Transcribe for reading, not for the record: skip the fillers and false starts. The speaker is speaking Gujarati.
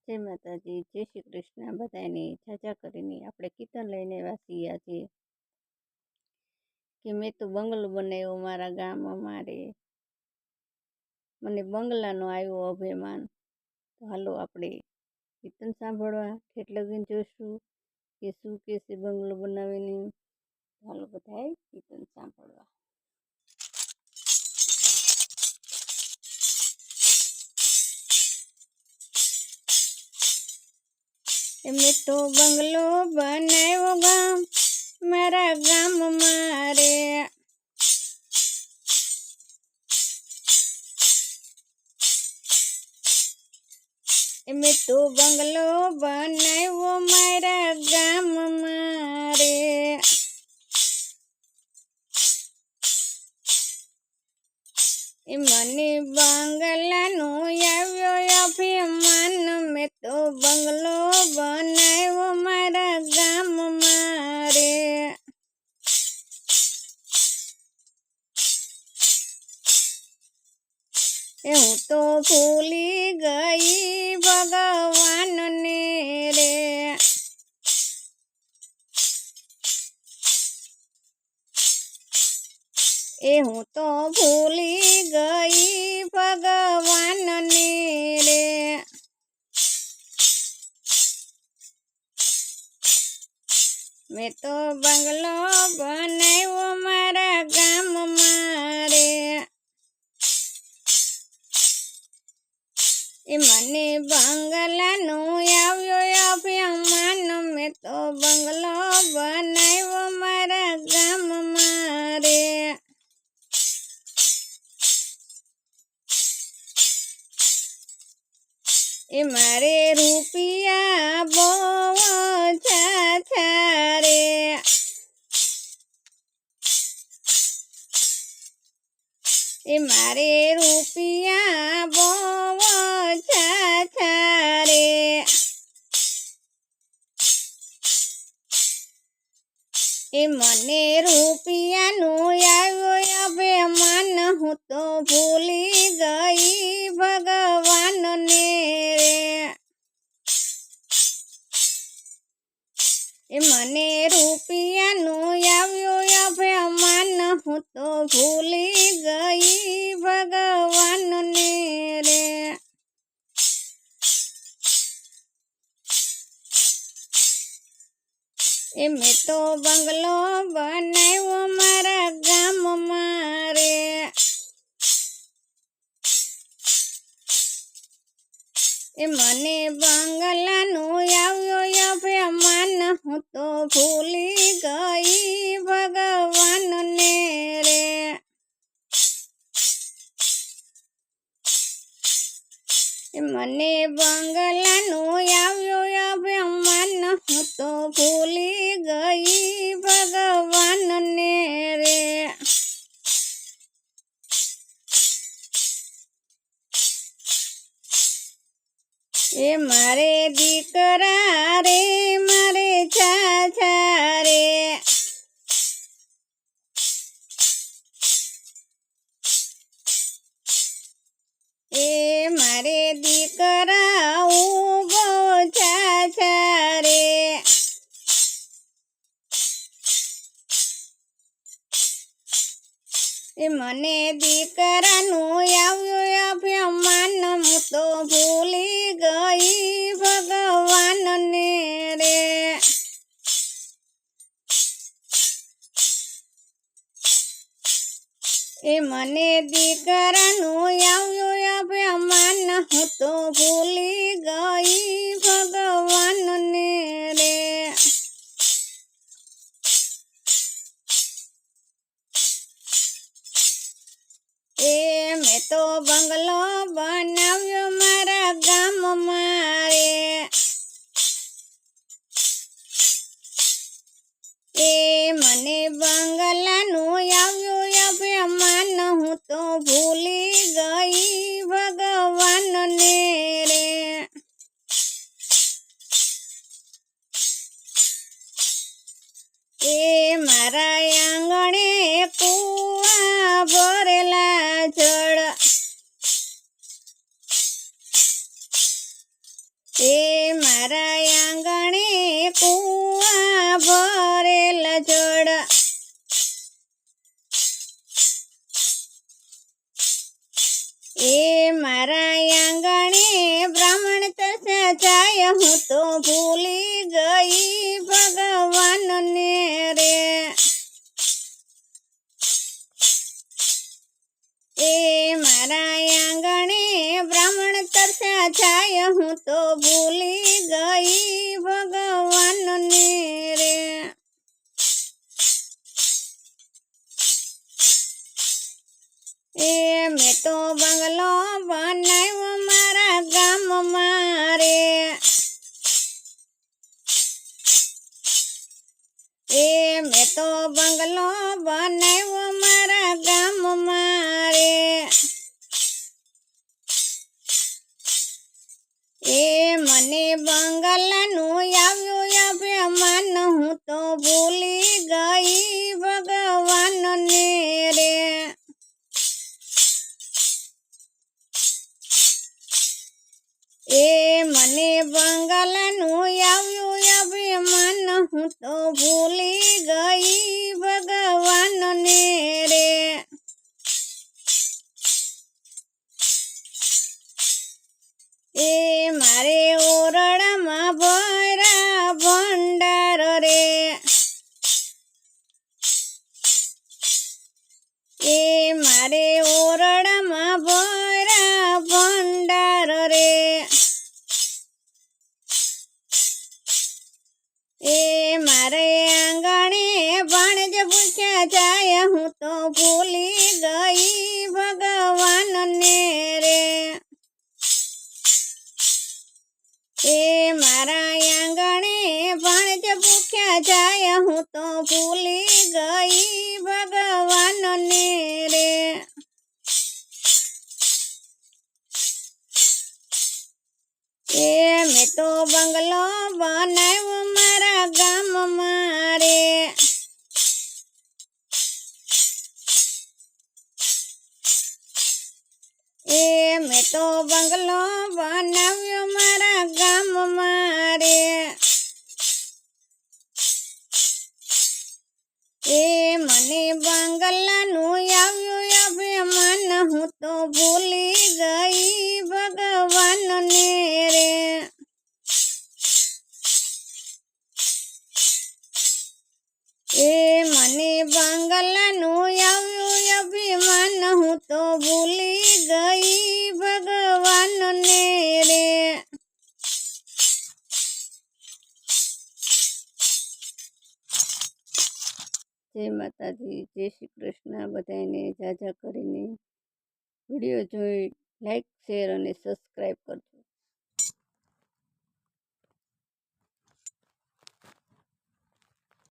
જય માતાજી, જય શ્રી કૃષ્ણ બધાને જાજા કરીને આપણે કીર્તન લઈને આવ્યા છીએ આજે કે મેં તો બંગલો બનાવ્યો મારા ગામમાં મારે મને બંગલાનો આવ્યો અભિમાન. તો હાલો આપણે કીર્તન સાંભળવા ઠેઠ લગીને જોશું કે શું કે છે બંગલો બનાવીને. હાલો બધાય કીર્તન સાંભળવા. મેં તો બંગલો બનાવ્યો ગામ મારા ગામમાં રે. મેં તો બંગલો બનાવ્યો મારા ગામમાં રે. મને બંગલાનો આવ્યો અભિમાન. મેં તો બંગલો બનાવ્યો મારા ગામમાં રે. હું તો ભૂલી ગઈ ભગવાનને રે. હું તો ભૂલી ગઈ ભગવાનને રે. મેં તો બંગલો બનાવ્યો મારા ગામમાં રે. મને બંગલાનો આવ્યો અભિમાન. મેં તો બંગલો બનાવ્યો મારા ગામમાં રે. મારે રૂપિયા બહુ ઓછા રે. મારે રૂપિયા બહુ ઓછા રે. મને રૂપિયાનો આવ્યો અભિમાન. હું તો ભૂલી ગઈ ભગવાનને રે. મને રૂપિયાનો આવ્યો અભિમાન. હું તો ભૂલી ગઈ ભગવાનને રે. મેં તો બંગલો બનાવ્યો મારા ગામમાં રે. મને બંગલાનો આવ્યો અભિમાન. હું તો ભૂલી ગઈ ભગવાનને રે. મને બંગલાનો આવ્યો અભિમાન. હું તો ભૂલી ગઈ ભગવાનને રે. મારે દીકરા રે મારે છાછા રે. મારે દીકરા ઉભો છાછા રે. મને દીકરાનો આવ્યો અભિમાન. હું તો ભૂલી ગઈ ભગવાનને રે. મને દીકરાનો આવ્યો અભિમાન. હું તો ભૂલી ગઈ ભગવાનને રે. મેં તો બંગલો બનાવ્યો મારા ગામમાં રે. મને બંગલાનો આવ્યો અભિમાન. હું તો ભૂલી ગઈ ભગવાનને રે. મારા આંગણે કુવા ભરેલા જળ. એ મારા આંગણે કુવા ભરેલ જળ, એ મારા આંગણે બ્રાહ્મણ તસ્યા જાય, હું તો ભૂલી ગઈ ભગવાનને રે. એ મારા આંગણે બ્રાહ્મણ તસ્યા જાય, હું તો ભૂલી ગઈ ભગવાનને રે. એ મેં તો બંગલો બનાવ્યો મારા ગામમાં રે. એ મેં તો બંગલો બનાવ્યો મારા ગામમાં રે. એ મને બંગલાનું આવ્યું અભિમાન, હું તો ભૂલી ગઈ ભગવાનને રે. એ મને બંગલાનું આવ્યું અભિમાન, હું તો ભૂલી ગઈ ભગવાનને રે. એ મારે ઓરડામાં ભર્યા ભંડાર રે. એ મારે ઓરડામાં ભર્યા ભંડાર રે. એ મારે આંગણે ભાણજ પૂછ્યા જાય, હું તો ભૂલી ગઈ ભગવાનને રે. એ મારા આંગણે ભાણજ પૂછ્યા જાય, હું તો ભૂલી ગઈ ભગવાનને રે. એ મેં તો બંગલો બનાવ્યો મારા ગામમાં રે. એ મેં તો બંગલો બનાવ્યો મારા ગામમાં રે. એ મને બંગલાનું આવ્યું અભિમાન, હું તો ભૂલી ગઈ ભગવાનને રે. એ મને બંગલાનું આવ્યું અભિમાન, હું તો ભૂલી ગઈ ભગવાનને રે. જય માતાજી, જય શ્રી કૃષ્ણ. બધાને જાજા કરીને વિડીયો જોઈ લાઈક, શેર અને સબસ્ક્રાઈબ કરજો.